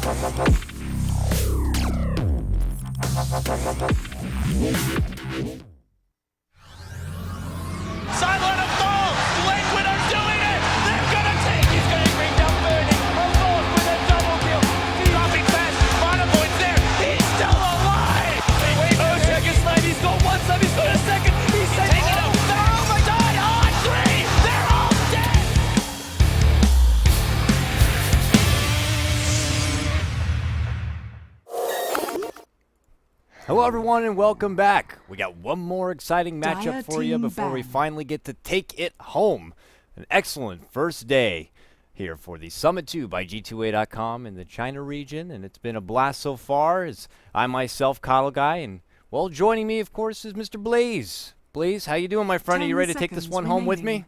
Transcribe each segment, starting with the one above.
Sideline of ball! Lakewood are doing it! They're gonna take! He's gonna bring down Burning! Almost with a double kill! Dropping fast! Monopoint's there! He's still alive! Oh, second slide! He's going one side! He's going a second! He's taking it out! Oh my God! On three! They're all dead! Hello everyone and welcome back. We got one more exciting matchup for you before we finally get to take it home. An excellent first day here for the Summit 2 by G2A.com in the China region, and it's been a blast so far as I myself, Coddle Guy, and well, joining me of course is Mr. Blaze. Blaze, how you doing, my friend? Are you ready to take this one home with me?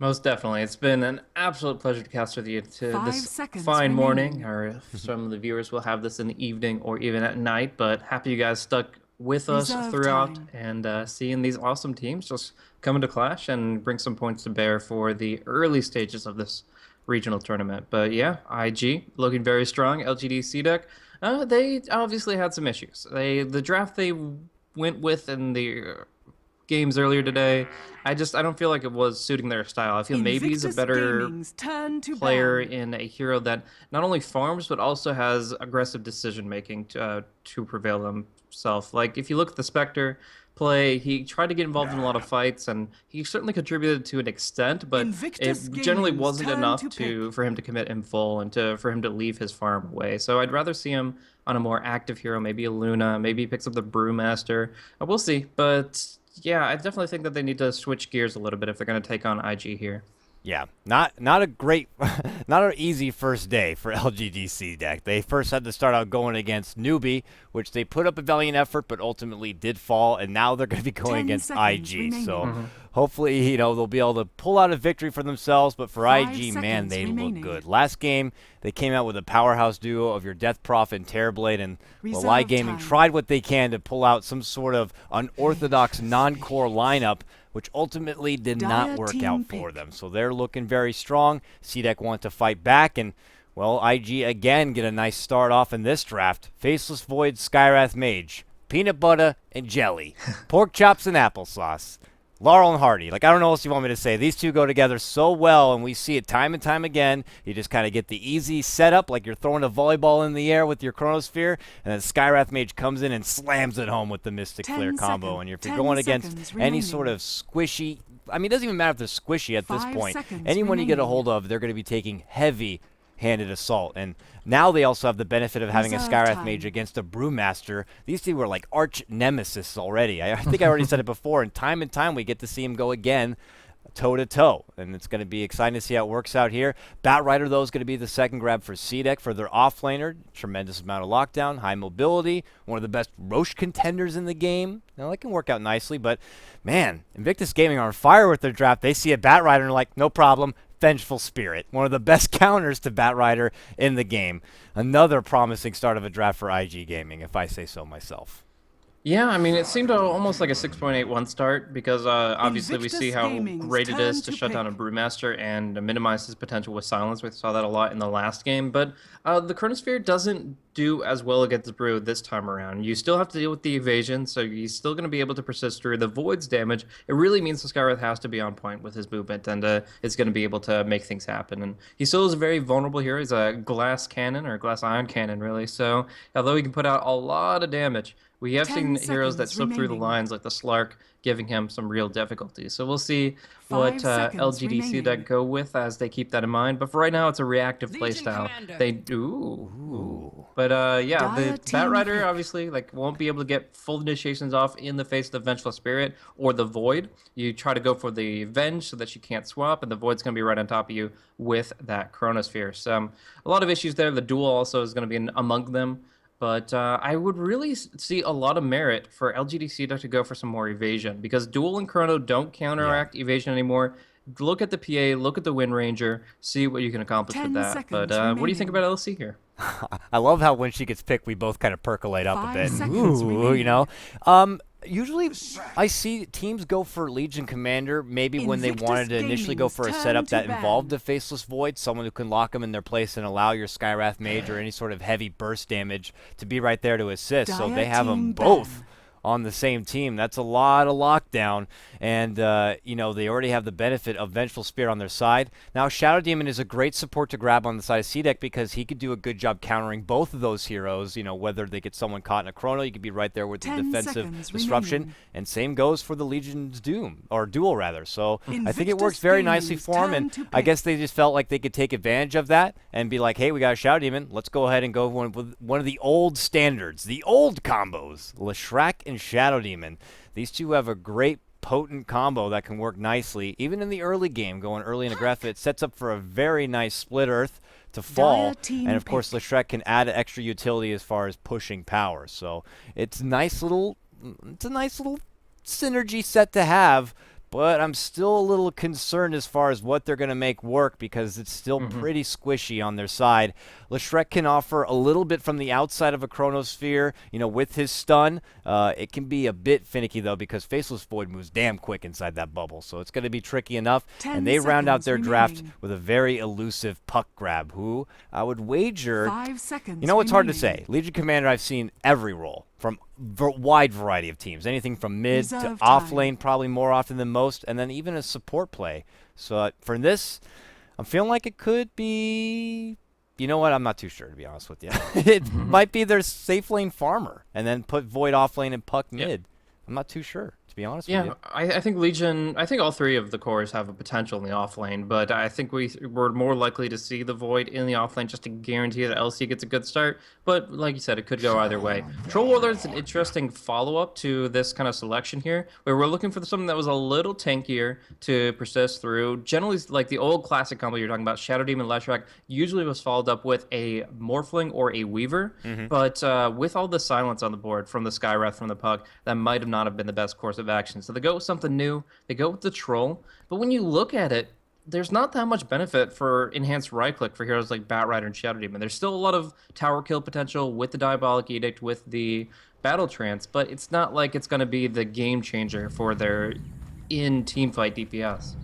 Most definitely. It's been an absolute pleasure to cast with you to this fine morning, or some of the viewers will have this in the evening or even at night, but happy you guys stuck with us throughout and seeing these awesome teams just come into clash and bring some points to bear for the early stages of this regional tournament. But yeah, IG looking very strong. LGDcdec, they obviously had some issues. The draft they went with in the games earlier today, I don't feel like it was suiting their style. I feel maybe he's a better player in a hero that not only farms but also has aggressive decision making to prevail himself. Like if you look at the Spectre play, he tried to get involved in a lot of fights and he certainly contributed to an extent, but it generally wasn't enough for him to commit in full and for him to leave his farm away. So I'd rather see him on a more active hero, maybe a Luna, maybe he picks up the Brewmaster. We'll see, but yeah, I definitely think that they need to switch gears a little bit if they're going to take on IG here. Yeah, not a great, not an easy first day for LGDcdec. They first had to start out going against Newbie, which they put up a valiant effort, but ultimately did fall, and now they're going to be going against IG. Remaining. So hopefully, they'll be able to pull out a victory for themselves. But for IG, man, they look good. Last game, they came out with a powerhouse duo of your Death Prophet and Terrorblade, and Lie Gaming tried what they can to pull out some sort of unorthodox non-core lineup, which ultimately did not work out for them. So they're looking very strong. CDEC want to fight back, and, well, IG again get a nice start off in this draft. Faceless Void, Skywrath Mage, Peanut Butter and Jelly, Pork Chops and Applesauce, Laurel and Hardy. Like, I don't know what else you want me to say. These two go together so well, and we see it time and time again. You just kind of get the easy setup, like you're throwing a volleyball in the air with your Chronosphere, and then Skywrath Mage comes in and slams it home with the Mystic Flare combo. And if you're going against any sort of squishy, I mean, it doesn't even matter if they're squishy at this point. Anyone you get a hold of, they're going to be taking heavy-handed assault. And now they also have the benefit of having a Skywrath Mage against a Brewmaster. These two were like arch nemesis already. I think I already said it before, and time we get to see him go again toe-to-toe, and it's going to be exciting to see how it works out here. Batrider, though, is going to be the second grab for CDEC for their offlaner. Tremendous amount of lockdown, high mobility, one of the best Roche contenders in the game. Now, that can work out nicely, but, man, Invictus Gaming are on fire with their draft. They see a Batrider and are like, no problem. Vengeful Spirit, one of the best counters to Batrider in the game. Another promising start of a draft for IG Gaming, if I say so myself. Yeah, I mean, it seemed almost like a 6.81 start because obviously we see how great it is to shut down a Brewmaster and minimize his potential with silence. We saw that a lot in the last game, but the Chronosphere doesn't do as well against Brew this time around. You still have to deal with the evasion, so he's still going to be able to persist through the Void's damage. It really means the Skywrath has to be on point with his movement, and is going to be able to make things happen. And he still is a very vulnerable hero. He's a glass cannon, or glass ion cannon, really. So although he can put out a lot of damage, we have seen heroes that slip through the lines, like the Slark, giving him some real difficulty. So we'll see what LGDcdec go with as they keep that in mind. But for right now, it's a reactive playstyle. They do. But yeah, the Batrider obviously won't be able to get full initiations off in the face of the Vengeful Spirit or the Void. You try to go for the Venge so that you can't swap, and the Void's going to be right on top of you with that Chronosphere. So a lot of issues there. The duel also is going to be among them. But I would really see a lot of merit for LGDcdec to go for some more evasion, because Duel and Chrono don't counteract evasion anymore. Look at the PA, look at the Wind Ranger, see what you can accomplish with that. But what do you think about LC here? I love how when she gets picked, we both kind of percolate up a bit. Ooh, Usually, I see teams go for Legion Commander maybe when they wanted to initially go for a setup that involved a Faceless Void, someone who can lock them in their place and allow your Skywrath Mage or any sort of heavy burst damage to be right there to assist. So they have them both on the same team. That's a lot of lockdown, and you know, they already have the benefit of Vengeful Spirit on their side. Now Shadow Demon is a great support to grab on the side of C-Deck because he could do a good job countering both of those heroes. You know, whether they get someone caught in a chrono, you could be right there with the defensive disruption, and same goes for the Legion's Doom, or Duel rather. So I think it works very nicely for him, and I guess they just felt like they could take advantage of that and be like, hey, we got a Shadow Demon, let's go ahead and go with one of the old standards, the old combos, Leshrac and Shadow Demon. These two have a great potent combo that can work nicely even in the early game. Going early and aggressive, it sets up for a very nice split earth to fall, and of course Leshrac can add extra utility as far as pushing power. So it's a nice little synergy set to have, but I'm still a little concerned as far as what they're going to make work because it's still pretty squishy on their side. Leshrac can offer a little bit from the outside of a Chronosphere, you know, with his stun. It can be a bit finicky, though, because Faceless Void moves damn quick inside that bubble, so it's going to be tricky enough. And they round out their draft with a very elusive Puck Grab, who I would wager... 5 seconds you know, it's hard to say. Legion Commander, I've seen every role from wide variety of teams. Anything from mid to off lane, probably more often than most, and then even a support play. So for this, I'm feeling like it could be... You know what? I'm not too sure, to be honest with you. It might be their safe lane farmer, and then put Void off lane and Puck mid. I'm not too sure, to be honest with you. I think Legion, I think all three of the cores have a potential in the off lane, but I think we're more likely to see the Void in the off lane just to guarantee that LC gets a good start. But like you said, it could go either way. Troll Warlord is an interesting follow-up to this kind of selection here, where we're looking for something that was a little tankier to persist through. Generally, like the old classic combo you're talking about, Shadow Demon Leshrac, usually was followed up with a Morphling or a Weaver, but with all the silence on the board from the Skywrath, from the Puck, that might have not have been the best course of action. So they go with something new, they go with the Troll, but when you look at it, there's not that much benefit for enhanced right-click for heroes like Batrider and Shadow Demon. There's still a lot of tower kill potential with the Diabolic Edict, with the Battle Trance, but it's not like it's going to be the game changer for their in-teamfight DPS.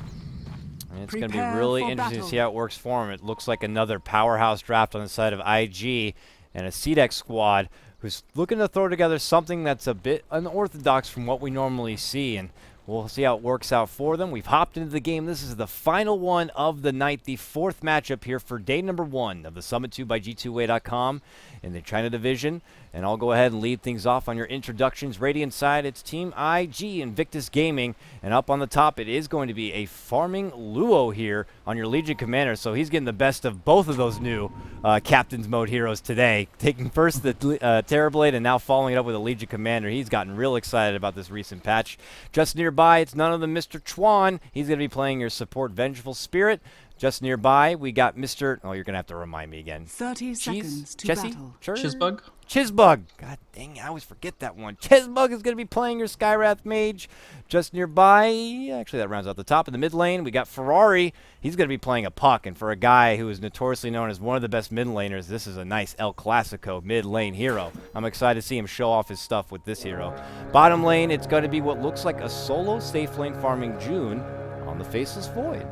And it's going to be really interesting to see how it works for him. It looks like another powerhouse draft on the side of IG, and a C-Deck squad who's looking to throw together something that's a bit unorthodox from what we normally see, and we'll see how it works out for them. We've hopped into the game. This is the final one of the night, the fourth matchup here for day number 1 of the Summit 2 by G2A.com in the China Division. And I'll go ahead and lead things off on your introductions. Radiant side, it's Team IG, Invictus Gaming. And up on the top, it is going to be a farming Luo here on your Legion Commander. So he's getting the best of both of those new Captain's Mode heroes today. Taking first the Terrorblade and now following it up with a Legion Commander. He's gotten real excited about this recent patch. Just nearby, it's none other than Mr. Chuan. He's going to be playing your support Vengeful Spirit. Just nearby, we got Mr. Oh, you're going to have to remind me again. 30 seconds to battle. Chizbug? Chizbug. God dang, I always forget that one. Chizbug is going to be playing your Skywrath Mage. Just nearby, actually that rounds out the top. In the mid lane, we got Ferrari. He's going to be playing a Puck, and for a guy who is notoriously known as one of the best mid laners, this is a nice El Clasico mid lane hero. I'm excited to see him show off his stuff with this hero. Bottom lane, it's going to be what looks like a solo safe lane farming June on the Faceless Void.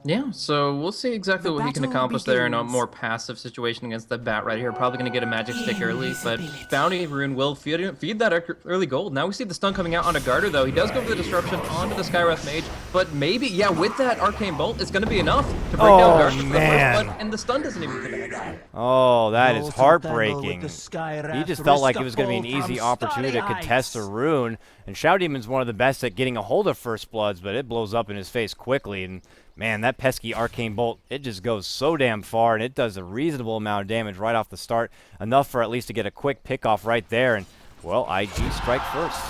Yeah, so we'll see exactly what he can accomplish there in a more passive situation against the Bat right here. Probably going to get a magic stick early, but Bounty Rune will feed that early gold. Now we see the stun coming out onto Garter, though. He does go for the disruption onto the Skywrath Mage, but maybe, yeah, with that Arcane Bolt, it's going to be enough to bring down Garter for the first blood, and the stun doesn't even connect. Oh, that is heartbreaking. He just felt like it was going to be an easy opportunity to contest a rune, and Shadow Demon's one of the best at getting a hold of First Bloods, but it blows up in his face quickly, and man, that pesky Arcane Bolt, it just goes so damn far, and it does a reasonable amount of damage right off the start. Enough for at least to get a quick pickoff right there, and, well, IG strike first.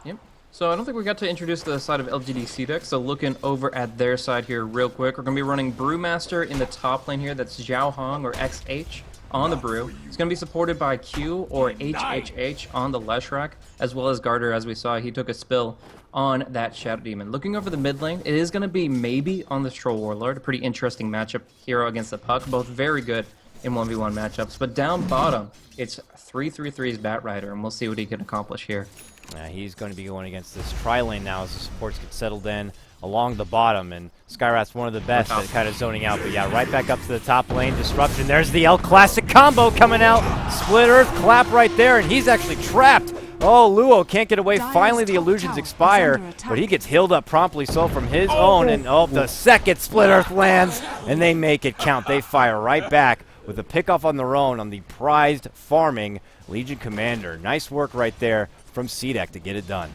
Yep. So I don't think we got to introduce the side of LGDcdec, so looking over at their side here real quick, we're going to be running Brewmaster in the top lane here. That's Zhao Hong, or XH, on the Brew. It's going to be supported by Q, or HHH, on the Leshrac, as well as Garter, as we saw. He took a spill on that Shadow Demon. Looking over the mid lane, it is going to be maybe on the Troll Warlord. A pretty interesting matchup hero against the Puck. Both very good in 1v1 matchups. But down bottom, it's 3-3-3's Batrider, and we'll see what he can accomplish here. He's going to be going against this tri-lane now as the supports get settled in along the bottom, and Skyrath's one of the best at kind of zoning out. But yeah, right back up to the top lane. Disruption. There's the L Classic combo coming out. Split Earth clap right there, and he's actually trapped. Oh, Luo can't get away. Finally, the illusions expire, but he gets healed up promptly so from his own, and the second Split Earth lands, and they make it count. They fire right back with a pickoff on their own on the prized farming Legion Commander. Nice work right there from CDEC to get it done.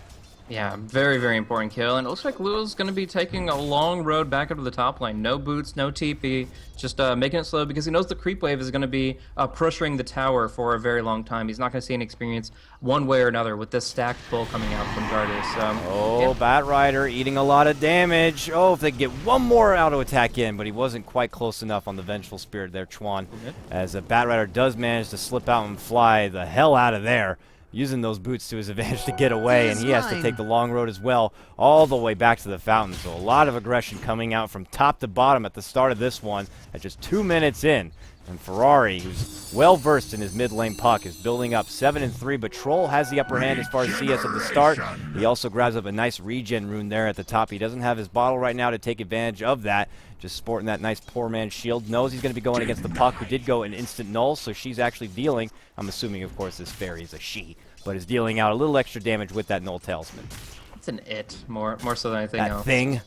Yeah, very, very important kill. And it looks like Luo's going to be taking a long road back up to the top lane. No boots, no TP, just making it slow because he knows the creep wave is going to be pressuring the tower for a very long time. He's not going to see an experience one way or another with this stacked pull coming out from Gardas. Yeah. Bat Rider eating a lot of damage. Oh, if they get one more auto attack in, but he wasn't quite close enough on the Vengeful Spirit there, Chuan. As a Bat Rider does manage to slip out and fly the hell out of there, using those boots to his advantage to get away, and he has to take the long road as well, all the way back to the fountain. So a lot of aggression coming out from top to bottom at the start of this one at just 2 minutes in. And Ferrari, who's well-versed in his mid-lane puck, is building up 7-3, but Troll has the upper hand as far as CS at the start. He also grabs up a nice regen rune there at the top. He doesn't have his bottle right now to take advantage of that. Just sporting that nice poor man's shield. Knows he's going to be going against the puck, who did go an instant null, so she's actually dealing. I'm assuming, of course, this fairy is a she, but is dealing out a little extra damage with that null talisman. It's an it, more so than anything else. That thing.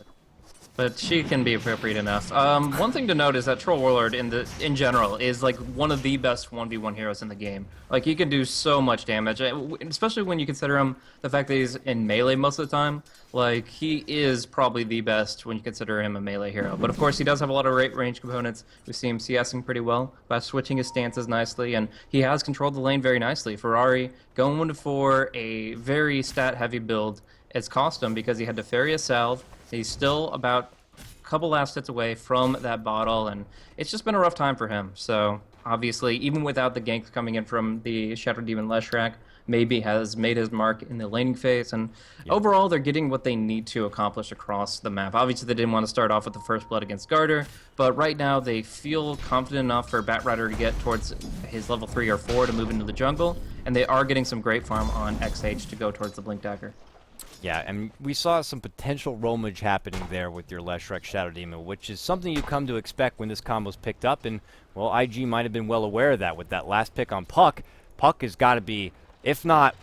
But she can be appropriate enough. One thing to note is that Troll Warlord in general is like one of the best 1v1 heroes in the game. Like he can do so much damage, especially when you consider him the fact that he's in melee most of the time. Like he is probably the best when you consider him a melee hero. But of course he does have a lot of range components. We see him CSing pretty well by switching his stances nicely, and he has controlled the lane very nicely. Ferrari going for a very stat heavy build. It's cost him because he had to ferry a salve. He's still about a couple last hits away from that bottle, and it's just been a rough time for him. So, obviously, even without the ganks coming in from the Shadow Demon Leshrac, maybe has made his mark in the laning phase, and overall, they're getting what they need to accomplish across the map. Obviously, they didn't want to start off with the first blood against Garter, but right now, they feel confident enough for Bat Rider to get towards his level 3 or 4 to move into the jungle, and they are getting some great farm on XH to go towards the Blink Dagger. Yeah, and we saw some potential roamage happening there with your Leshrac Shadow Demon, which is something you come to expect when this combo's picked up, and, well, IG might have been well aware of that with that last pick on Puck. Puck has got to be, if not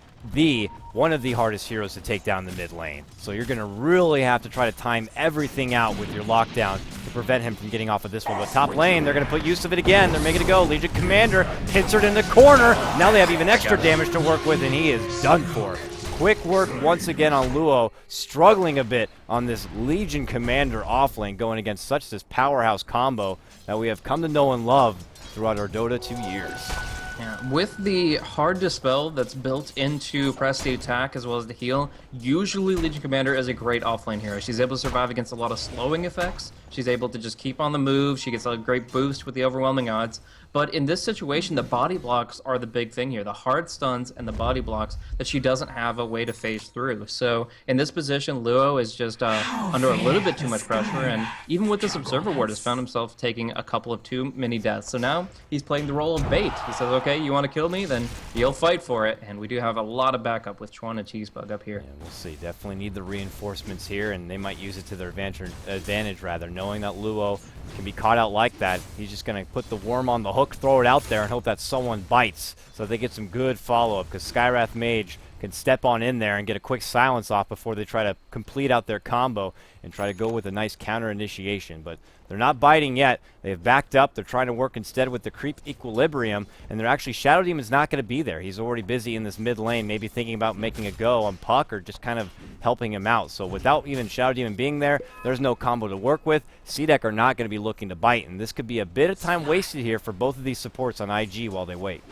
one of the hardest heroes to take down the mid lane. So you're going to really have to try to time everything out with your lockdown to prevent him from getting off of this one. But top lane, they're going to put use of it again. They're making it go. Legion Commander hits her in the corner. Now they have even extra damage to work with, and he is done for. Quick work once again on Luo, struggling a bit on this Legion Commander offlane, going against such this powerhouse combo that we have come to know and love throughout our Dota 2 years. Yeah, with the hard dispel that's built into press the attack as well as the heal, usually Legion Commander is a great offlane hero. She's able to survive against a lot of slowing effects. She's able to just keep on the move. She gets a great boost with the overwhelming odds. But in this situation, the body blocks are the big thing here. The hard stuns and the body blocks that she doesn't have a way to phase through. So in this position, Luo is just under a little bit too much pressure. And even with this Observer Ward, has found himself taking a couple of too many deaths. So now he's playing the role of bait. He says, okay, you want to kill me? Then you'll fight for it. And we do have a lot of backup with Chuan and Cheesebug up here. Yeah, we'll see. Definitely need the reinforcements here, and they might use it to their advantage rather, knowing that Luo can be caught out like that. He's just going to put the worm on the hook, throw it out there, and hope that someone bites so they get some good follow-up, because Skyrath Mage can step on in there and get a quick silence off before they try to complete out their combo and try to go with a nice counter initiation. But they're not biting yet. They've backed up. They're trying to work instead with the creep equilibrium, and they're actually, Shadow Demon's not going to be there. He's already busy in this mid lane, maybe thinking about making a go on Puck or just kind of helping him out. So without even Shadow Demon being there, there's no combo to work with. CDEC are not going to be looking to bite, and this could be a bit of time wasted here for both of these supports on IG while they wait.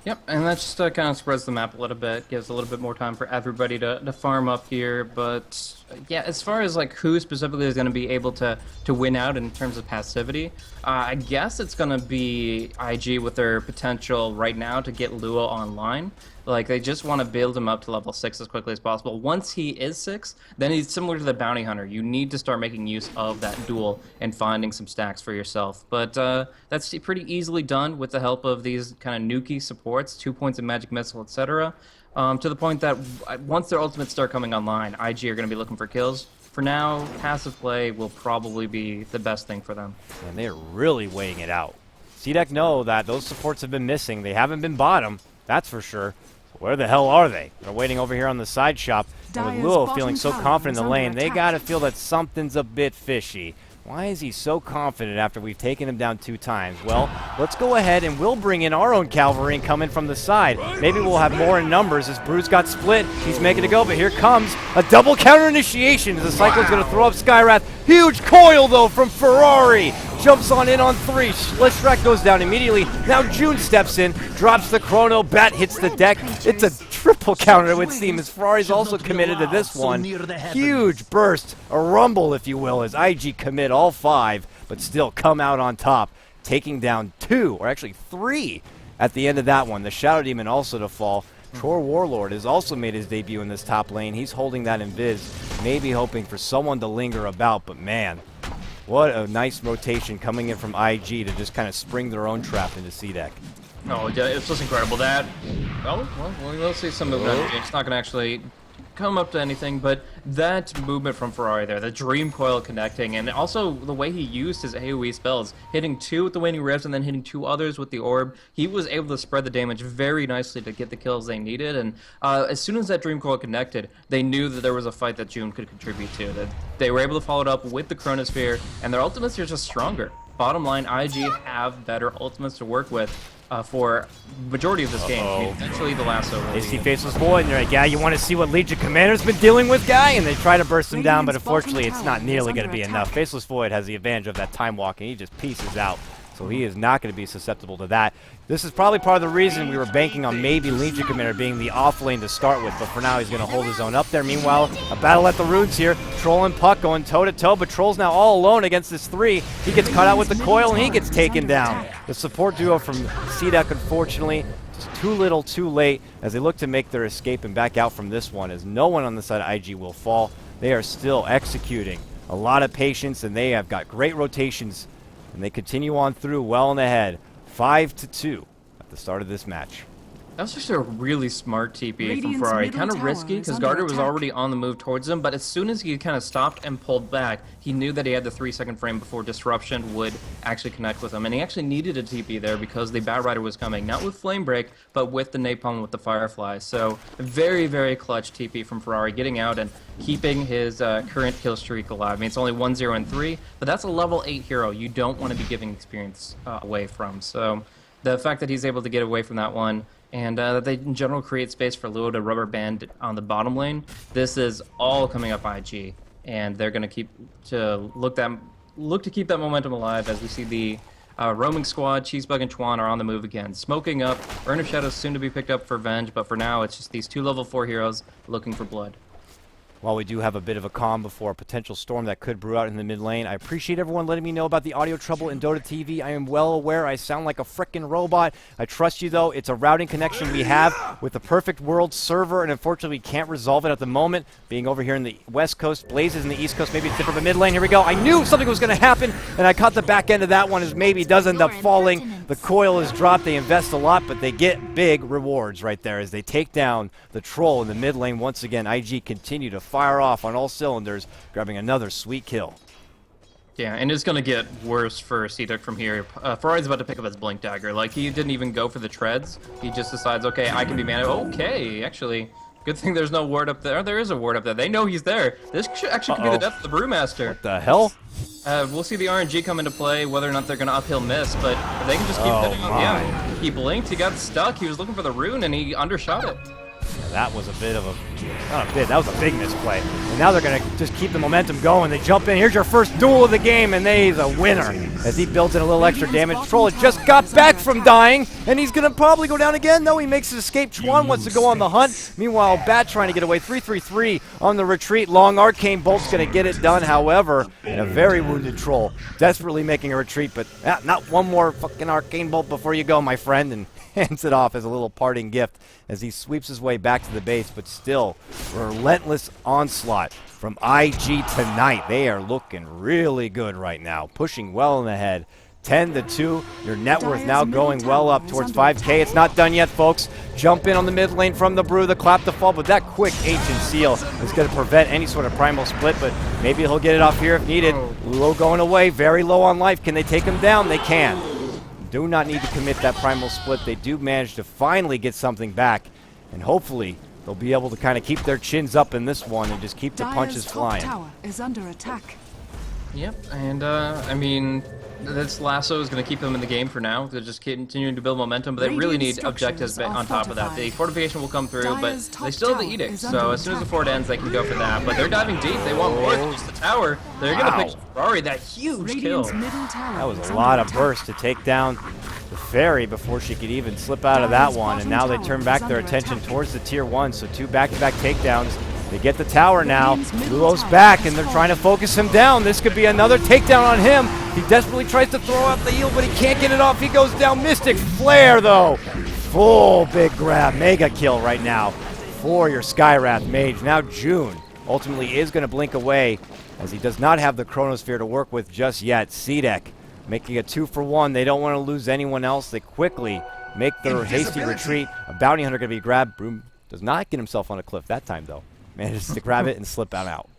Yep, and that just kind of spreads the map a little bit, gives a little bit more time for everybody to farm up here. But yeah, as far as like who specifically is going to be able to win out in terms of passivity, I guess it's going to be IG with their potential right now to get Luo online. Like, they just want to build him up to level 6 as quickly as possible. Once he is 6, then he's similar to the Bounty Hunter. You need to start making use of that duel and finding some stacks for yourself. But that's pretty easily done with the help of these kind of nuky supports, 2 points of Magic Missile, etc. to the point that once their ultimates start coming online, IG are going to be looking for kills. For now, passive play will probably be the best thing for them. And they're really weighing it out. CDEC know that those supports have been missing. They haven't been bottom, that's for sure. Where the hell are they? They're waiting over here on the side shop. And with Luo feeling so confident in the lane, they got to feel that something's a bit fishy. Why is he so confident after we've taken him down 2 times? Well, let's go ahead and we'll bring in our own cavalry and come in from the side. Maybe we'll have more in numbers as Bruce got split. He's making it go, but here comes a double counter initiation as the Cyclone's going to throw up Skywrath. Huge coil, though, from Ferrari. Jumps on in on 3. Lishrak goes down immediately. Now June steps in, drops the chrono. Bat hits the deck. It's a triple counter, it would seem, as Ferrari's also committed to this one. Huge burst, a rumble, if you will, as IG commit all 5, but still come out on top, taking down 2, or actually 3, at the end of that one. The Shadow Demon also to fall. Tor Warlord has also made his debut in this top lane. He's holding that invis, maybe hoping for someone to linger about, but man, what a nice rotation coming in from IG to just kind of spring their own trap into CDEC. No, it's just incredible. That, well, we'll see some movement. It's not going to actually come up to anything, but that movement from Ferrari there, the Dream Coil connecting, and also the way he used his AoE spells, hitting 2 with the waning revs and then hitting 2 others with the orb, he was able to spread the damage very nicely to get the kills they needed, and as soon as that Dream Coil connected, they knew that there was a fight that June could contribute to, that they were able to follow it up with the Chronosphere, and their ultimates are just stronger. Bottom line, IG have better ultimates to work with for majority of this game. I mean, essentially the last over. They see Faceless Void, and they're like, yeah, you want to see what Legion Commander's been dealing with, guy? And they try to burst him down, but unfortunately it's not nearly going to be enough. Faceless Void has the advantage of that time walk, and he just pieces out. So he is not going to be susceptible to that. This is probably part of the reason we were banking on maybe Legion Commander being the off lane to start with, but for now he's going to hold his own up there. Meanwhile, a battle at the runes here. Troll and Puck going toe-to-toe, but Troll's now all alone against this 3. He gets caught out with the coil, and he gets taken down. The support duo from CDEC, unfortunately, just too little, too late, as they look to make their escape and back out from this one, as no one on the side of IG will fall. They are still executing. A lot of patience, and they have got great rotations, and they continue on through well and ahead. 5-2 at the start of this match. That was just a really smart TP from Ferrari. Kind of risky because Garter was already on the move towards him, but as soon as he kind of stopped and pulled back, he knew that he had the 3-second frame before Disruption would actually connect with him. And he actually needed a TP there because the Bat Rider was coming, not with Flame Break, but with the Napalm with the Firefly. So very, very clutch TP from Ferrari, getting out and keeping his current kill streak alive. I mean, it's only 1-0-3, but that's a level 8 hero you don't want to be giving experience away from. So the fact that he's able to get away from that one, and that they in general create space for Luo to rubber band on the bottom lane. This is all coming up IG, and they're going to look to keep that momentum alive as we see the roaming squad. Cheesebug and Chuan are on the move again, smoking up. Burn of Shadows soon to be picked up for Venge, but for now it's just these 2 level 4 heroes looking for blood. While we do have a bit of a calm before a potential storm that could brew out in the mid lane, I appreciate everyone letting me know about the audio trouble in Dota TV. I am well aware I sound like a frickin' robot. I trust you, though. It's a routing connection we have with the Perfect World server, and unfortunately we can't resolve it at the moment. Being over here in the West Coast, Blazes in the East Coast, maybe it's different, but mid lane, here we go. I knew something was going to happen, and I caught the back end of that one as maybe does end up falling. The coil is dropped. They invest a lot, but they get big rewards right there as they take down the Troll in the mid lane. Once again, IG continue to fire off on all cylinders, grabbing another sweet kill. Yeah, and it's going to get worse for CDEC from here. Ferrari's about to pick up his Blink Dagger. Like, he didn't even go for the treads. He just decides, okay, I can be mana. Okay, actually, good thing there's no ward up there. There is a ward up there. They know he's there. This actually could be the death of the Brewmaster. What the hell? We'll see the RNG come into play, whether or not they're going to uphill miss, but if they can just keep hitting him. Yeah, he blinked, he got stuck, he was looking for the rune, and he undershot it. That was a bit of a, not a bit, that was a big misplay. And now they're going to just keep the momentum going. They jump in. Here's your first duel of the game, and he's a winner as he builds in a little extra damage. Troll just got back from dying, and he's going to probably go down again. No, he makes his escape. Chuan wants to go on the hunt. Meanwhile, Bat trying to get away. 3-3-3 on the retreat. Long Arcane Bolt's going to get it done, however, and a very wounded Troll desperately making a retreat, but not one more fucking Arcane Bolt before you go, my friend, and hands it off as a little parting gift as he sweeps his way back to the base, but still, relentless onslaught from IG tonight. They are looking really good right now, pushing well in ahead. 10-2, your net worth now going well up towards 5K. It's not done yet, folks. jump in on the mid lane from the Brew, the clap the fall, but that quick Ancient Seal is going to prevent any sort of primal split, but maybe he'll get it off here if needed. Luo going away, very low on life. Can they take him down? They can. Do not need to commit that primal split. They do manage to finally get something back, and hopefully they'll be able to kind of keep their chins up in this one and just keep the punches flying. Tower is under attack. Yep, and I mean, this lasso is going to keep them in the game for now. They're just continuing to build momentum, but they really need objectives on top of that. The fortification will come through, but they still have the edict. So as soon as the fort ends, they can go for that. But they're diving deep. They want more than just the tower. They're going to pick Ferrari, that huge kill. That was a lot of burst to take down the Fairy before she could even slip out of that one. And now they turn back their attention towards the tier 1. So 2 back-to-back takedowns. They get the tower now. Luo's back, and they're trying to focus him down. This could be another takedown on him. He desperately tries to throw out the heal, but he can't get it off. He goes down. Mystic Flare, though. Full big grab. Mega kill right now for your Skywrath Mage. Now June ultimately is going to blink away, as he does not have the Chronosphere to work with just yet. CDEC making a 2-for-1. They don't want to lose anyone else. They quickly make their hasty retreat. A bounty hunter going to be grabbed. Broom does not get himself on a cliff that time, though. Manages to grab it and slip out.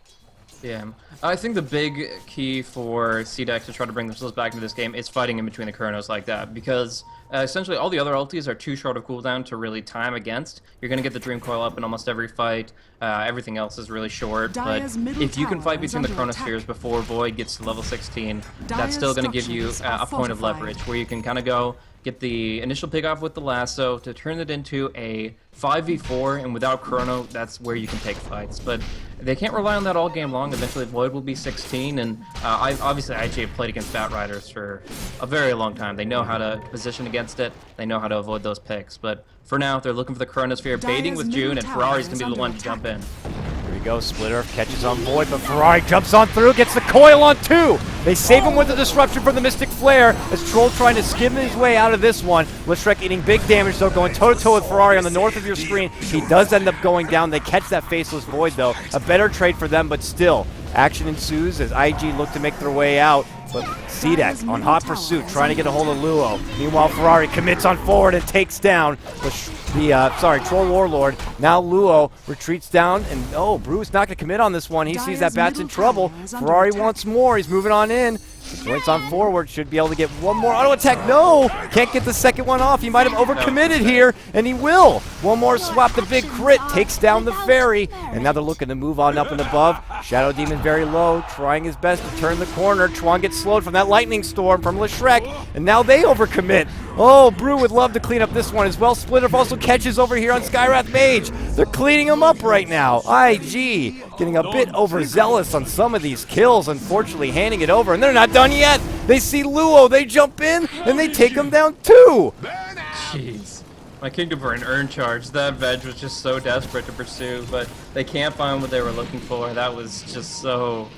Yeah, I think the big key for CDEC to try to bring themselves back into this game is fighting in between the Chronos like that, because essentially all the other ultis are too short of cooldown to really time against. You're going to get the Dream Coil up in almost every fight. Everything else is really short, but if you can fight between the Chronospheres before Void gets to level 16, that's still going to give you a point of leverage where you can kind of go get the initial pick off with the lasso to turn it into a 5v4, and without Chrono, that's where you can take fights. But they can't rely on that all game long. Eventually Void will be 16, and obviously IG have played against Outriders for a very long time. They know how to position against it. They know how to avoid those picks. But for now, they're looking for the Chronosphere, baiting with June, and Ferrari's going to be the one to jump in. Here we go, Splitter catches on Void, but Ferrari jumps on through, gets the coil on 2. They save him with the disruption from the Mystic Flare, as Troll trying to skim his way out of this one. Lishrek eating big damage, though, going toe-to-toe with Ferrari on the north of your screen. He does end up going down. They catch that Faceless Void, though. A better trade for them, but still, action ensues as IG look to make their way out. But CDEC on hot pursuit, trying to get a hold of Luo. Meanwhile, Ferrari commits on forward and takes down the Troll Warlord. Now Luo retreats down, and Bruce not going to commit on this one. He sees that Bat's in trouble. Ferrari wants more. He's moving on in. Joints on forward, should be able to get one more auto attack. No, can't get the second one off. He might have overcommitted here, and he will. One more swap, the big crit takes down the Fairy, and now they're looking to move on up and above. Shadow Demon very low, trying his best to turn the corner. Chuan gets slowed from that lightning storm from Lishrek, and now they overcommit. Oh, Brew would love to clean up this one as well. Splitter also catches over here on Skywrath Mage. They're cleaning him up right now. IG getting a bit overzealous on some of these kills, unfortunately handing it over, and they're not done yet. They see Luo, they jump in, and they take him down too. Jeez. My Kingdom for an Urn Charge. That Veg was just so desperate to pursue, but they can't find what they were looking for. That was just so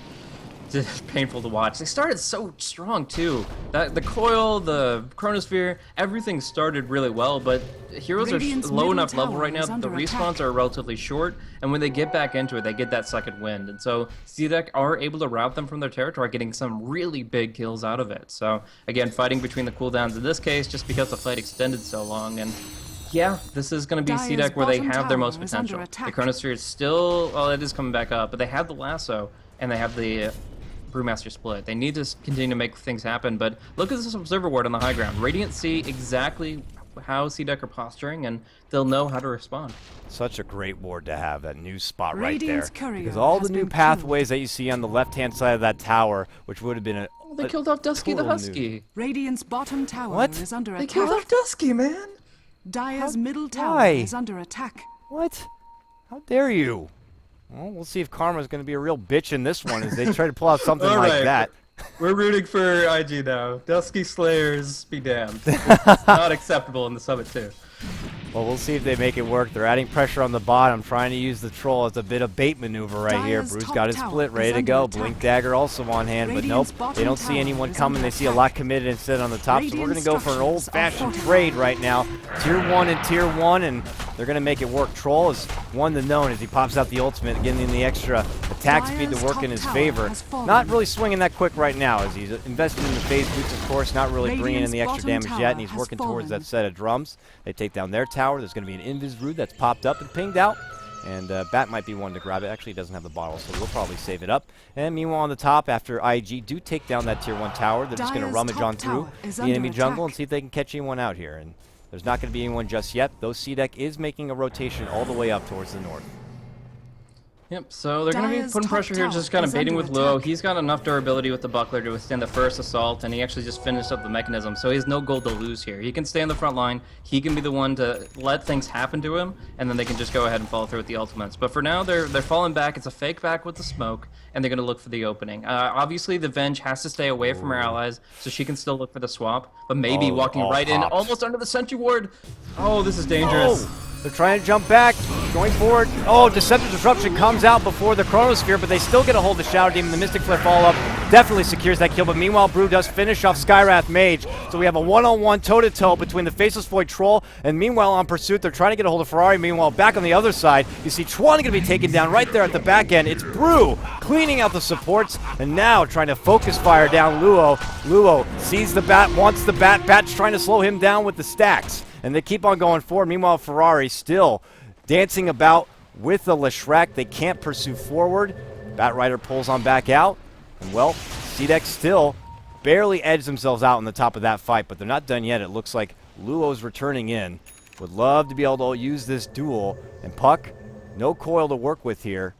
painful to watch. They started so strong too. The coil, the Chronosphere, everything started really well, but heroes are low enough level right now that the respawns are relatively short, and when they get back into it, they get that second wind. And so CDEC are able to rout them from their territory, getting some really big kills out of it. So again, fighting between the cooldowns in this case, just because the fight extended so long. And yeah, this is going to be CDEC where they have their most potential. The Chronosphere is still, well, it is coming back up, but they have the lasso, and they have the Brewmaster split. They need to continue to make things happen, but look at this Observer Ward on the high ground. Radiant see exactly how CDEC are posturing, and they'll know how to respond. Such a great ward to have, that new spot right there. Because all the new pathways that you see on the left-hand side of that tower, which would have been a they killed off Dusky the Husky. Radiant's bottom tower is under attack. They killed off Dusky, man. Dire's middle tower is under attack. What? How dare you? Well, we'll see if Karma's going to be a real bitch in this one as they try to pull out something like that. We're rooting for IG now. Dusky Slayers be damned. It's not acceptable in the Summit too. Well, we'll see if they make it work. They're adding pressure on the bottom, trying to use the Troll as a bit of bait maneuver right here. Bruce got his split ready to go. Blink Dagger also on hand, but nope. They don't see anyone coming. They see a lot committed instead on the top, so we're going to go for an old-fashioned trade right now. Tier 1 and Tier 1, and they're going to make it work. Troll is one to known as he pops out the ultimate, getting in the extra attack speed to work in his favor. Not really swinging that quick right now as he's investing in the phase boots, of course, not really bringing in the extra damage yet, and he's working towards that set of drums. They take down their tower. tower. There's going to be an Invis Rude that's popped up and pinged out. And Bat might be one to grab it. Actually, he doesn't have the bottle, so we'll probably save it up. And meanwhile, on the top, after IG do take down that Tier 1 tower, they're just going to rummage on through the enemy jungle and see if they can catch anyone out here. And there's not going to be anyone just yet, though CDEC is making a rotation all the way up towards the north. Yep, so they're going to be putting pressure here, just kind of baiting with Luo. He's got enough durability with the buckler to withstand the first assault, and he actually just finished up the mechanism, so he has no gold to lose here. He can stay on the front line, he can be the one to let things happen to him, and then they can just go ahead and follow through with the ultimates. But for now, they're falling back. It's a fake back with the smoke, and they're going to look for the opening. Obviously, the Venge has to stay away from her allies, so she can still look for the swap, but maybe walking right in, almost under the sentry ward. Oh, this is dangerous. They're trying to jump back, going forward. Oh, Deceptive Disruption comes out before the Chronosphere, but they still get a hold of the Shadow Demon. The Mystic Flare follow-up definitely secures that kill, but meanwhile, Brew does finish off Skywrath Mage. So we have a one-on-one, toe-to-toe between the Faceless Void Troll, and meanwhile on pursuit, they're trying to get a hold of Ferrari. Meanwhile, back on the other side, you see Chuan going to be taken down right there at the back end. It's Brew cleaning out the supports, and now trying to focus fire down Luo. Luo sees the Bat, wants the Bat. Bat's trying to slow him down with the stacks. And they keep on going forward. Meanwhile, Ferrari still dancing about with the Leshrac. They can't pursue forward. Batrider pulls on back out. And, well, CDEC still barely edged themselves out on the top of that fight, but they're not done yet. It looks like Luo's returning in. Would love to be able to use this duel. And Puck, no coil to work with here.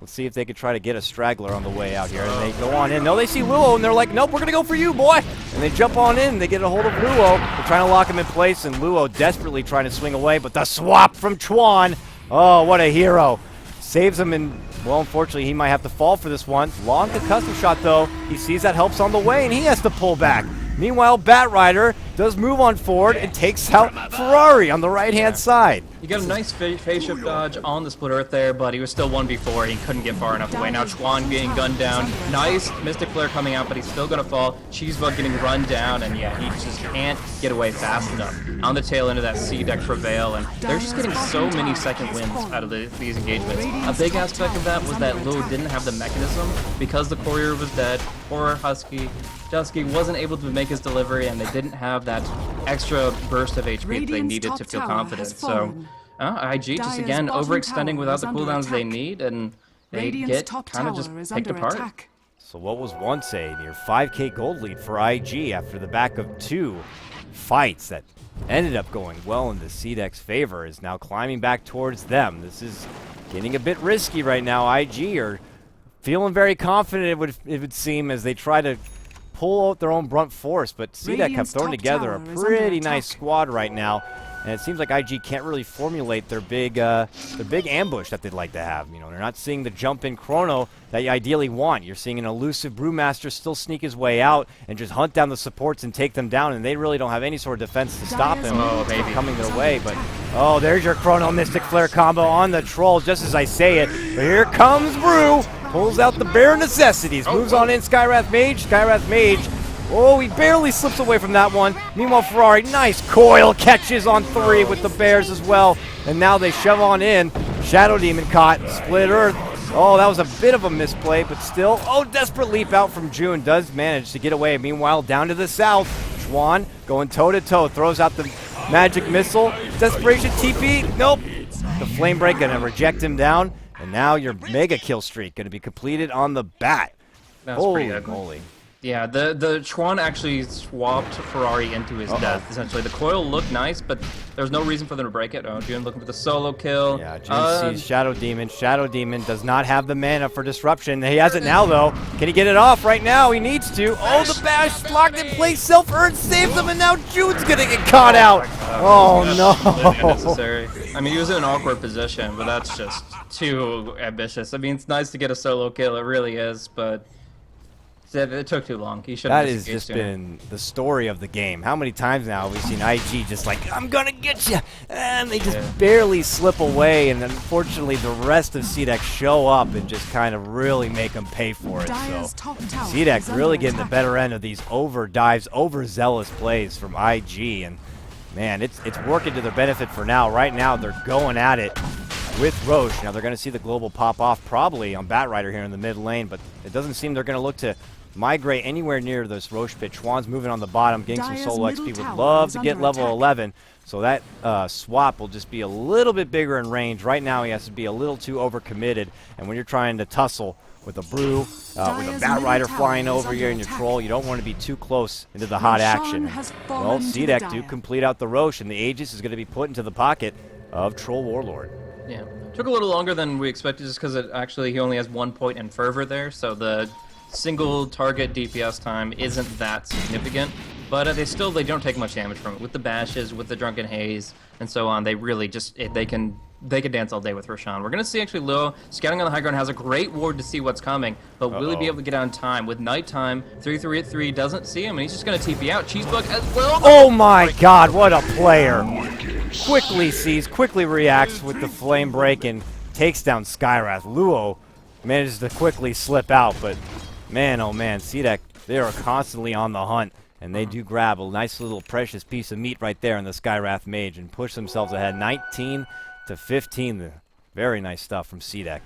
Let's see if they could try to get a straggler on the way out here. And they go on in. No, they see Luo, and they're like, nope, we're going to go for you, boy. And they jump on in. They get a hold of Luo. They're trying to lock him in place, and Luo desperately trying to swing away. But the swap from Chuan. Oh, what a hero. Saves him, and, well, unfortunately, he might have to fall for this one. Long concussive shot, though. He sees that help's on the way, and he has to pull back. Meanwhile, Batrider does move on forward and takes out Ferrari on the right-hand side. He got a nice phase shift dodge on the Split Earth there, but he was still 1v4. He couldn't get far enough away. Now Chuan getting gunned down. Nice Mystic Flare coming out, but he's still going to fall. Cheesebug getting run down, and yeah, he just can't get away fast enough. On the tail end of that CDEC Prevail, and they're just getting so many second wins out of these engagements. A big aspect of that was that Luo didn't have the mechanism because the courier was dead, or Husky. Dusky wasn't able to make his delivery, and they didn't have that extra burst of HP that they needed to feel confident. So, IG just again overextending without the cooldowns they need, and they get kind of just picked apart. So what was once a near 5K gold lead for IG after the back of two fights that ended up going well into CDEC's favor is now climbing back towards them. This is getting a bit risky right now. IG are feeling very confident, it would seem, as they try to pull out their own brunt force, but CDEC have thrown together a pretty nice squad right now, and it seems like IG can't really formulate their big ambush that they'd like to have. You know, they're not seeing the jump in chrono that you ideally want. You're seeing an elusive Brewmaster still sneak his way out and just hunt down the supports and take them down, and they really don't have any sort of defense to stop him from coming their way. But oh, there's your Chrono Mystic Flare combo on the troll, just as I say it. But here comes Brew. Pulls out the bare necessities. Moves on in Skywrath Mage. Skywrath Mage. Oh, he barely slips away from that one. Meanwhile, Ferrari, nice coil catches on 3 with the bears as well. And now they shove on in. Shadow Demon caught. Split Earth. Oh, that was a bit of a misplay, but still. Oh, desperate leap out from June. Does manage to get away. Meanwhile, down to the south. Chuan going toe-to-toe. Throws out the magic missile. Desperation TP. Nope. The Flame Break going to reject him down. And now your mega kill streak going to be completed on the Bat. Holy moly. Yeah, the Chuan actually swapped Ferrari into his death, essentially. The coil looked nice, but there's no reason for them to break it. Oh, June looking for the solo kill. Yeah, June sees Shadow Demon. Shadow Demon does not have the mana for disruption. He has it now, though. Can he get it off right now? He needs to. Oh, the bash locked in place. Self-earned saves him, and now June's going to get caught out. Oh, no. Unnecessary. I mean, he was in an awkward position, but that's just too ambitious. I mean, it's nice to get a solo kill. It really is, but it took too long. He should have. That has just been the story of the game. How many times now have we seen IG just like, I'm gonna get you, and they just barely slip away, and unfortunately the rest of CDEC show up and just kind of really make them pay for it. So CDEC really getting the better end of these overdives, overzealous plays from IG, and man, it's working to their benefit for now. Right now they're going at it with Roche. Now they're going to see the global pop off probably on Batrider here in the mid lane, but it doesn't seem they're going to look to migrate anywhere near this Roche pit. Chuan's moving on the bottom, getting some Dire's solo middle XP. Would tower love is to get under level attack. 11, so that swap will just be a little bit bigger in range. Right now, he has to be a little too overcommitted, and when you're trying to tussle with a brew, with a Dire's bat middle rider tower flying is over under you and your attack. troll, you don't want to be too close into the hot Roshan action. has Well, fallen to the CDec do Dire. complete out the Roche, and the Aegis is going to be put into the pocket of Troll Warlord. Yeah, took a little longer than we expected just because he only has 1 point in fervor there, so the single target DPS time isn't that significant. But they don't take much damage from it. With the bashes, with the Drunken Haze, and so on, they really just they can dance all day with Roshan. We're gonna see actually Luo scouting on the high ground, has a great ward to see what's coming, but will he be able to get out in time? With nighttime, 3-3 at 3 doesn't see him, and he's just gonna TP out. Cheesebug as well. Oh my God, what a player! Quickly sees, quickly reacts with the flame break and takes down Skywrath. Luo manages to quickly slip out, but man, oh man, CDec, they are constantly on the hunt, and they do grab a nice little precious piece of meat right there in the Skywrath Mage and push themselves ahead 19-15. Very nice stuff from CDec.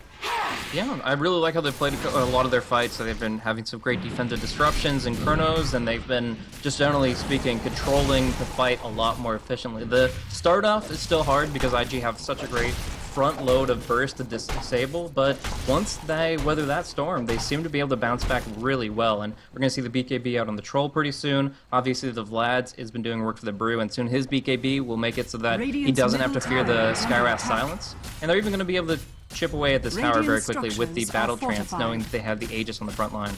Yeah, I really like how they've played a lot of their fights. So they've been having some great defensive disruptions and chronos, and they've been, just generally speaking, controlling the fight a lot more efficiently. The start off is still hard because IG have such a great front load of burst to disable, but once they weather that storm, they seem to be able to bounce back really well, and we're going to see the BKB out on the Troll pretty soon. Obviously, the Vlad's has been doing work for the Brew, and soon his BKB will make it so that he Radiant's doesn't have to middle fear the tower is under Skywrath attack. silence, and they're even going to be able to chip away at this tower very Radiant quickly with the structures battle are trance, fortified. knowing that they have the Aegis on the front line.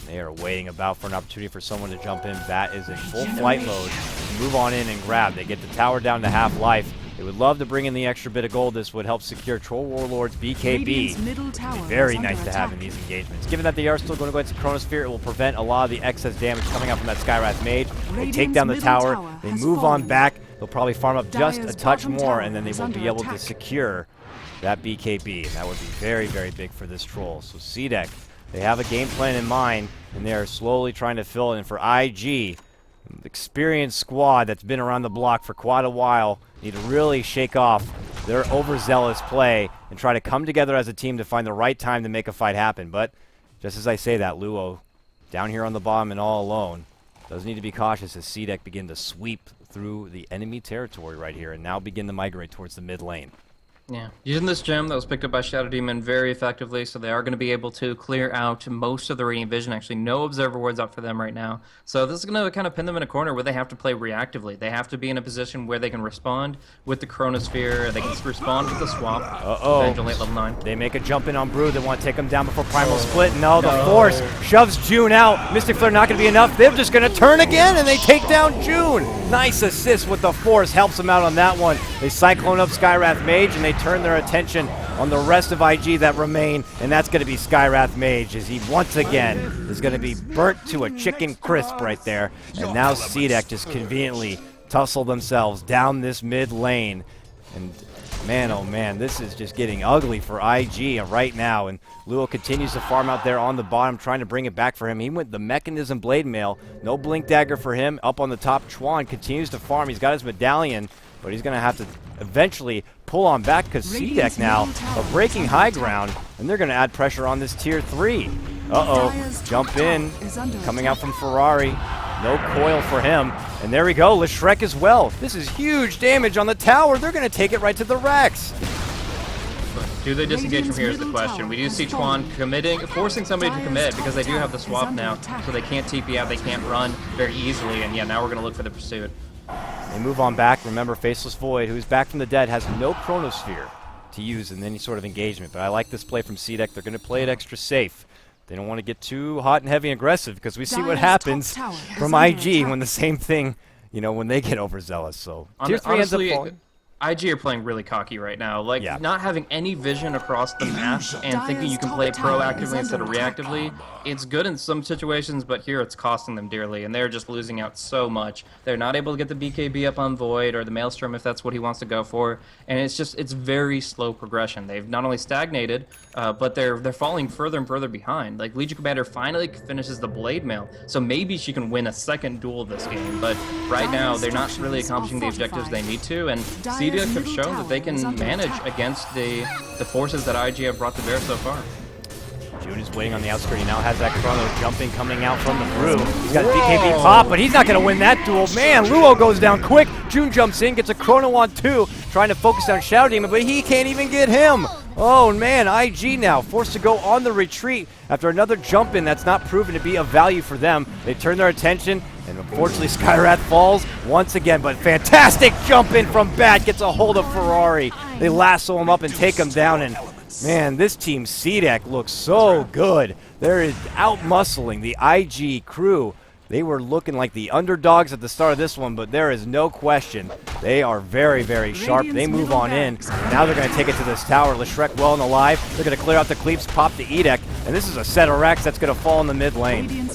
They are waiting about for an opportunity for someone to jump in. Bat is in full flight mode. Move on in and grab. They get the tower down to half life. They would love to bring in the extra bit of gold. This would help secure Troll Warlord's BKB. Radiant's middle tower Very is under nice to have in attack. these engagements. Given that they are still going to go into Chronosphere, it will prevent a lot of the excess damage coming out from that Skywrath Mage. They take Radiant's down the middle tower. tower They has move fallen. on back. They'll probably farm up just a Dire's touch bottom more, tower and then they is will be under able to attack. secure that BKB. And that would be very, very big for this Troll. So CDec, they have a game plan in mind, and they are slowly trying to fill it in for IG. Experienced squad that's been around the block for quite a while need to really shake off their overzealous play and try to come together as a team to find the right time to make a fight happen. But just as I say that, Luo down here on the bottom and all alone does need to be cautious as CDec begin to sweep through the enemy territory right here and now begin to migrate towards the mid lane. Yeah, using this gem that was picked up by Shadow Demon very effectively, so they are going to be able to clear out most of the Radiant Vision. Actually, no Observer Wards up for them right now. So this is going to kind of pin them in a corner where they have to play reactively. They have to be in a position where they can respond with the Chronosphere, they can respond with the swap. Uh-oh. Eventually at level 9. They make a jump in on Brew. They want to take him down before Primal Split. No, the Force shoves June out. Mystic Flare not going to be enough. They're just going to turn again, and they take down June. Nice assist with the Force. Helps them out on that one. They Cyclone up Skywrath Mage, and they turn their attention on the rest of IG that remain, and that's going to be Skywrath Mage, as he once again is going to be burnt to a chicken crisp right there. And now CDec just conveniently tussle themselves down this mid lane. And man, oh man, this is just getting ugly for IG right now. And Luo continues to farm out there on the bottom, trying to bring it back for him. He went the Mechanism Blade Mail. No Blink Dagger for him. Up on the top, Chuan continues to farm. He's got his medallion, but he's going to have to eventually pull on back because CDec now are breaking high ground, and they're going to add pressure on this tier 3. Uh-oh, jump in, coming out from Ferrari. No coil for him. And there we go, Leshrek as well. This is huge damage on the tower. They're going to take it right to the Rex. Do they disengage from here is the question. We do see Chuan forcing somebody to commit because they do have the swap now, so they can't TP out, they can't run very easily, and yeah, now we're going to look for the pursuit. They move on back. Remember, Faceless Void, who's back from the dead, has no Chronosphere to use in any sort of engagement. But I like this play from CDec. They're going to play it extra safe. They don't want to get too hot and heavy and aggressive because we see what Dire's happens top tower is from under IG attack. when the same thing, when they get overzealous. So tier 3 ends up Honestly, falling. IG are playing really cocky right now. Like, Yeah. not having any vision across the map and thinking you can play Dire's top tower is proactively instead of under attack. reactively. It's good in some situations, but here it's costing them dearly, and they're just losing out so much. They're not able to get the BKB up on Void or the Maelstrom if that's what he wants to go for, and it's very slow progression. They've not only stagnated, but they're falling further and further behind. Like, Legion Commander finally finishes the Blade Mail, so maybe she can win a second duel this game, but right now they're not really accomplishing the objectives they need to, and CDec have shown that they can manage against the forces that IG have brought to bear so far. June is waiting on the outskirt. He now has that chrono jumping coming out from the Brew. He's got a BKB pop, but he's not going to win that duel. Man, Luo goes down quick. June jumps in, gets a chrono on 2, trying to focus on Shadow Demon, but he can't even get him. Oh man, IG now forced to go on the retreat after another jump in that's not proven to be of value for them. They turn their attention, and unfortunately Skywrath falls once again, but fantastic jump in from Bat, gets a hold of Ferrari. They lasso him up and take him down, and man, this team CDEC looks so good. They're out-muscling the IG crew. They were looking like the underdogs at the start of this one, but there is no question. They are very, very sharp. They move on in. Now they're going to take it to this tower. Leshrek well and alive. They're going to clear out the Cleaves, pop the Edek, and this is a set of Rex that's going to fall in the mid lane.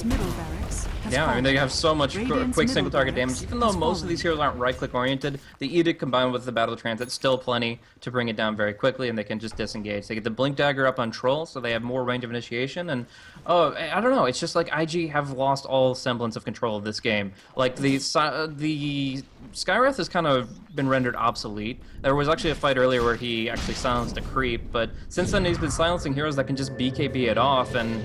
Yeah, I mean, they have so much quick single target damage. Even though most of these heroes aren't right-click oriented, the Edict combined with the Battle Transit, still plenty to bring it down very quickly, and they can just disengage. They get the Blink Dagger up on Troll, so they have more range of initiation, and I don't know, it's just like IG have lost all semblance of control of this game. Like, the Skywrath has kind of been rendered obsolete. There was actually a fight earlier where he actually silenced a creep, but since then he's been silencing heroes that can just BKB it off, and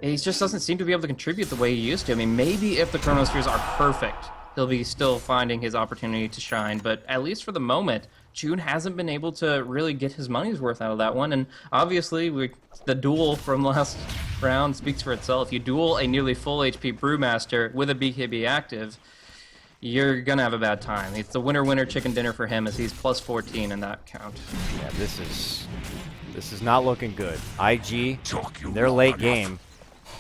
he just doesn't seem to be able to contribute the way he used to. I mean, maybe if the Chronospheres are perfect, he'll be still finding his opportunity to shine, but at least for the moment, June hasn't been able to really get his money's worth out of that one, and obviously the duel from last round speaks for itself. You duel a nearly full HP Brewmaster with a BKB active, you're gonna have a bad time. It's the winner-winner chicken dinner for him as he's plus 14 in that count. Yeah, this is not looking good. IG, in their late game,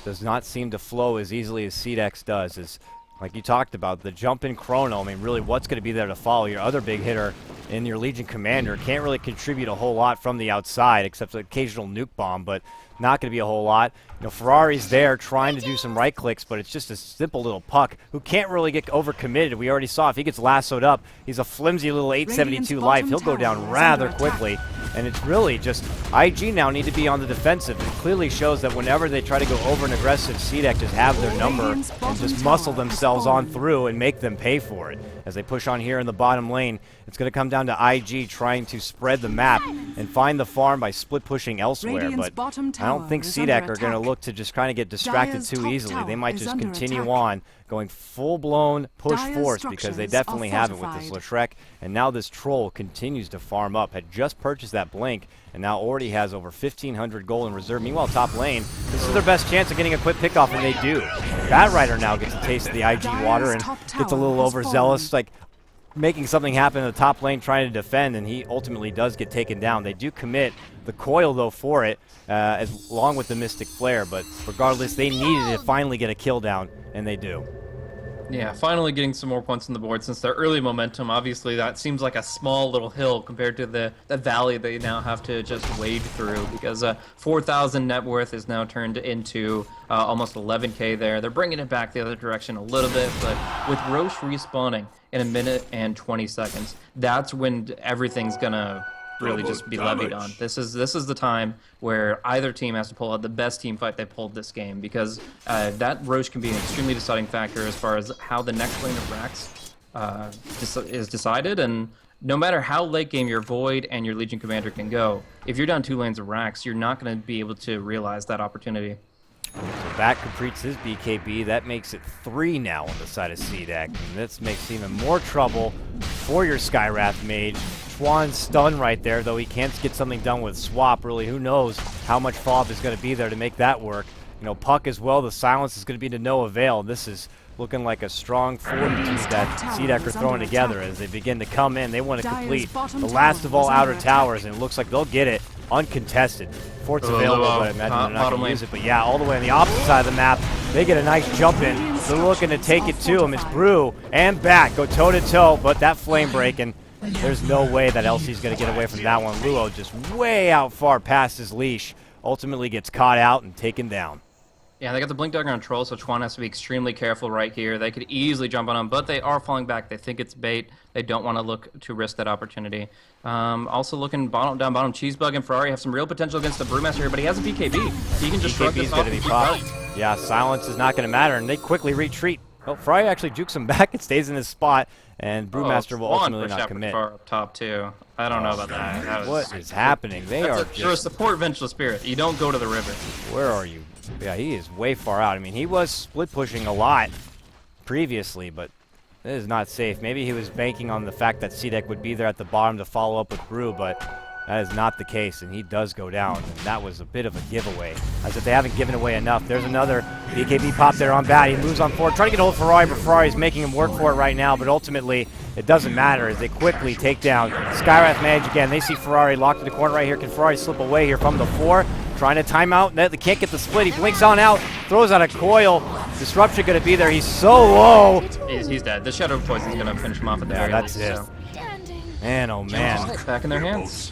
does not seem to flow as easily as CDEX does. As like you talked about, the jump in chrono, I mean, really, what's going to be there to follow? Your other big hitter in your Legion Commander can't really contribute a whole lot from the outside, except an occasional nuke bomb, but not going to be a whole lot. You know, Ferrari's there trying to do some right clicks, but it's just a simple little puck who can't really get overcommitted. We already saw if he gets lassoed up, he's a flimsy little 872 life. He'll go down rather quickly. And it's really just IG now need to be on the defensive. It clearly shows that whenever they try to go over an aggressive, CDEC just have their number and just muscle themselves on through and make them pay for it. As they push on here in the bottom lane, it's going to come down to IG trying to spread the map and find the farm by split pushing elsewhere. But I don't think CDEC are going to look to just kind of get distracted too easily. They might just continue on going full-blown push force because they definitely have it with this Leshrek. And now this Troll continues to farm up. Had just purchased that Blink and now already has over 1,500 gold in reserve. Meanwhile, top lane, this is their best chance of getting a quick pickoff, and they do. Batrider now gets a taste of the IG water and gets a little overzealous, like making something happen in the top lane trying to defend, and he ultimately does get taken down. They do commit the coil, though, for it, along with the Mystic Flare, but regardless, they needed to finally get a kill down, and they do. Yeah, finally getting some more points on the board since their early momentum. Obviously, that seems like a small little hill compared to the valley they now have to just wade through, because 4,000 net worth is now turned into almost 11k there. They're bringing it back the other direction a little bit, but with Roche respawning in 1 minute and 20 seconds, that's when everything's gonna really just be levied on. This is the time where either team has to pull out the best team fight they pulled this game, because that Roche can be an extremely deciding factor as far as how the next lane of Rax is decided. And no matter how late game your Void and your Legion Commander can go, if you're down 2 lanes of Rax, you're not going to be able to realize that opportunity. So Bat completes his BKB. That makes it 3 now on the side of CDEC. And this makes even more trouble for your Skywrath mage. Schwann's stunned right there, though he can't get something done with Swap. Really, who knows how much FOB is going to be there to make that work. You know, Puck as well, the silence is going to be to no avail. This is looking like a strong fortitude that CDEC are throwing together as they begin to come in. They want to complete the last of all outer towers, and it looks like they'll get it uncontested. Fort's available, but I imagine they're not going to use it. But yeah, all the way on the opposite side of the map, they get a nice jump in. They're looking to take it to him. It's Brew and Bat go toe-to-toe, but that flame break, and there's no way that LC's going to get away from that one. Luo just way out far past his leash, ultimately gets caught out and taken down. Yeah, they got the Blink Dagger on Troll, so Chuan has to be extremely careful right here. They could easily jump on him, but they are falling back. They think it's bait. They don't want to look to risk that opportunity. Also looking down bottom, Cheesebug and Ferrari have some real potential against the Brewmaster here, but he has a BKB. He can just shrug this off. Yeah, silence is not going to matter, and they quickly retreat. Well, Ferrari actually jukes him back and stays in his spot, and Brewmaster will ultimately not commit. Far up top too. I don't know about that. What is happening? They are just... You're a support Vengeful Spirit. You don't go to the river. Where are you? Yeah, he is way far out. I mean, he was split pushing a lot previously, but it is not safe. Maybe he was banking on the fact that CDec would be there at the bottom to follow up with Brew, but that is not the case, and he does go down. And that was a bit of a giveaway, as if they haven't given away enough. There's another BKB pop there on bat. He moves on forward, trying to get a hold of Ferrari, but Ferrari's making him work for it right now, but ultimately it doesn't matter as they quickly take down Skywrath Mage again. They see Ferrari locked in the corner right here. Can Ferrari slip away here from the 4? Trying to time out. They can't get the split. He blinks on out, throws out a coil. Disruption going to be there. He's so low. He's dead. The Shadow Poison's going to finish him off at the very least. That's it. So. Man, oh man. Back in their hands.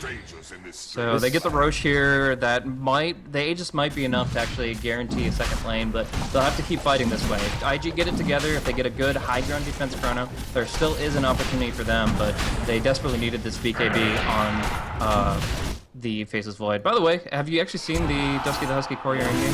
So they get the Roche here. The Aegis might be enough to actually guarantee a second lane, but they'll have to keep fighting this way. If IG get it together, if they get a good high ground defense chrono, there still is an opportunity for them, but they desperately needed this BKB on the Faceless Void. By the way, have you actually seen the Dusky the Husky Courier in-game?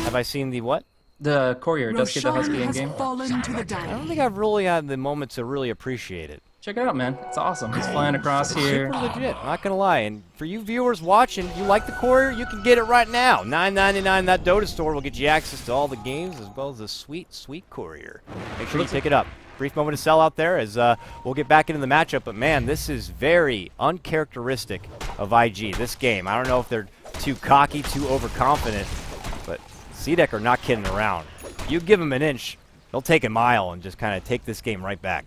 Have I seen the what? The Courier, Dusky the Husky in-game. I don't think I've really had the moment to really appreciate it. Check it out, man. It's awesome. He's flying across here. Super legit, not gonna lie. And for you viewers watching, you like the Courier, you can get it right now. $9.99. That Dota store will get you access to all the games as well as the sweet, sweet Courier. Make sure you pick it up. Brief moment of sell out there as we'll get back into the matchup. But man, this is very uncharacteristic of IG. This game, I don't know if they're too cocky, too overconfident, but CDec are not kidding around. You give them an inch, they'll take a mile and just kind of take this game right back.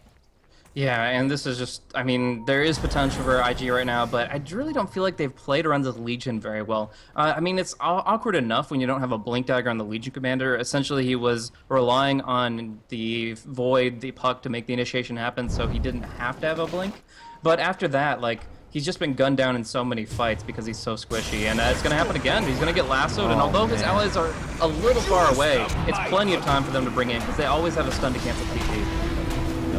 Yeah, and this is just, I mean, there is potential for IG right now, but I really don't feel like they've played around the Legion very well. I mean, it's awkward enough when you don't have a Blink Dagger on the Legion Commander. Essentially, he was relying on the Void, the Puck, to make the initiation happen, so he didn't have to have a Blink. But after that, like, he's just been gunned down in so many fights because he's so squishy, and it's going to happen again. He's going to get lassoed, and although his allies are a little far away, it's plenty of time for them to bring in, because they always have a stun to cancel TP.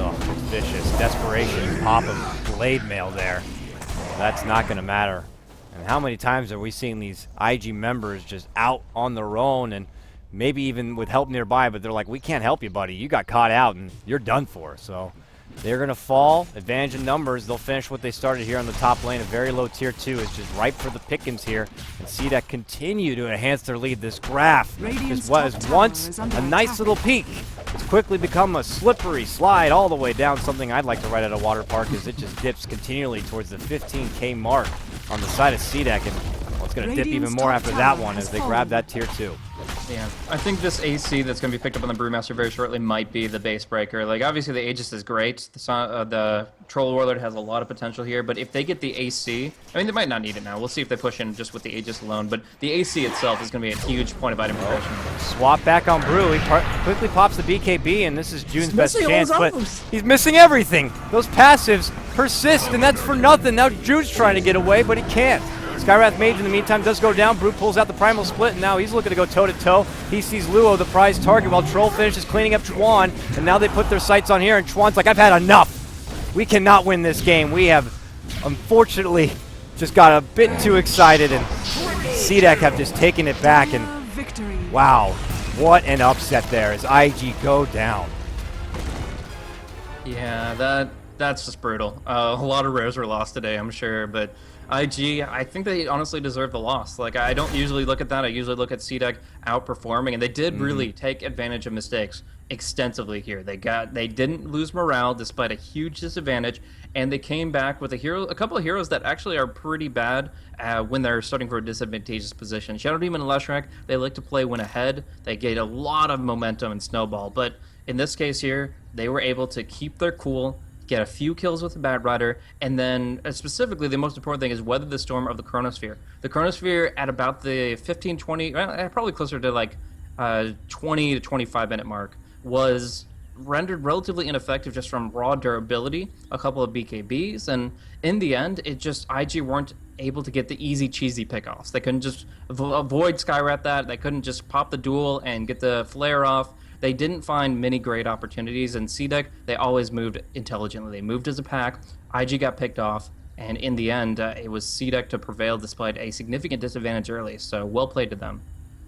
Oh, it's vicious. Desperation. Pop him. Blade mail there. That's not going to matter. And how many times are we seeing these IG members just out on their own and maybe even with help nearby, but they're like, we can't help you, buddy. You got caught out and you're done for. So they're going to fall. Advantage in numbers. They'll finish what they started here on the top lane. A very low tier 2 is just ripe for the pickings here. And CDec continue to enhance their lead. This graph is what was once a nice little peak. It's quickly become a slippery slide all the way down. Something I'd like to write at a water park is it just dips continually towards the 15K mark on the side of CDec. And well, it's going to dip even more after that one as they grab that tier 2. Yeah, I think this AC that's going to be picked up on the Brewmaster very shortly might be the base breaker. Like, obviously the Aegis is great. The Troll Warlord has a lot of potential here, but if they get the AC, I mean, they might not need it now. We'll see if they push in just with the Aegis alone, but the AC itself is going to be a huge point of item progression. Swap back on Brew. He quickly pops the BKB, and this is June's best chance, but he's missing everything. Those passives persist, and that's for nothing. Now June's trying to get away, but he can't. Skywrath Mage, in the meantime, does go down. Brew pulls out the Primal Split, and now he's looking to go toe-to-toe. He sees Luo, the prize target, while Troll finishes cleaning up Chuan, and now they put their sights on here, and Chuan's like, I've had enough. We cannot win this game. We have, unfortunately, just got a bit too excited, and CDec have just taken it back, and wow, what an upset there as IG go down. Yeah, that's just brutal. A lot of rares were lost today, I'm sure, but IG, I think they honestly deserve the loss. Like, I don't usually look at that. I usually look at CDec outperforming, and they did really take advantage of mistakes extensively here. They didn't lose morale despite a huge disadvantage, and they came back with a couple of heroes that actually are pretty bad when they're starting for a disadvantageous position. Shadow Demon and Leshrac, they like to play when ahead. They get a lot of momentum and snowball, but in this case here, they were able to keep their cool, get a few kills with the Bad Rider, and then specifically the most important thing is weather the storm of the Chronosphere. The Chronosphere at about the 15-20, probably closer to like 20 to 25 minute mark, was rendered relatively ineffective just from raw durability, a couple of BKBs, and in the end, it just, IG weren't able to get the easy, cheesy pickoffs. They couldn't just avoid Skywrath that, they couldn't just pop the duel and get the flare off. They didn't find many great opportunities, and CDec, they always moved intelligently. They moved as a pack, IG got picked off, and in the end, it was CDec to prevail despite a significant disadvantage early, so well played to them.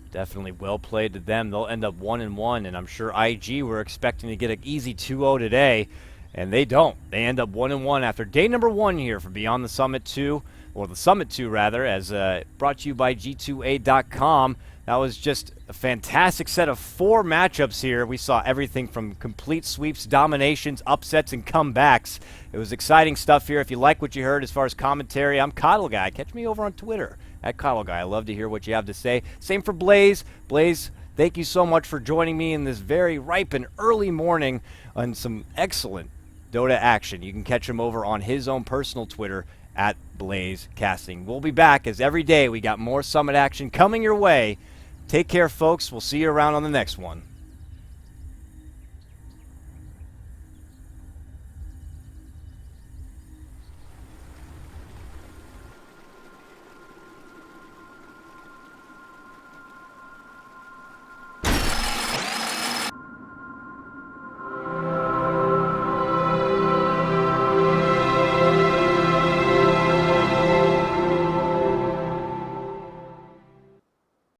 Definitely well played to them. They'll end up 1-1, and I'm sure IG were expecting to get an easy 2-0 today. And they don't. They end up 1-1 after day number 1 here for Beyond the Summit 2, or the Summit 2 rather, as brought to you by G2A.com. That was just a fantastic set of 4 matchups here. We saw everything from complete sweeps, dominations, upsets, and comebacks. It was exciting stuff here. If you like what you heard as far as commentary, I'm Coddle Guy. Catch me over on Twitter at Coddle Guy. I love to hear what you have to say. Same for Blaze. Blaze, thank you so much for joining me in this very ripe and early morning on some excellent Dota action. You can catch him over on his own personal Twitter at Blaze Casting. We'll be back as every day we got more Summit action coming your way. Take care, folks. We'll see you around on the next one.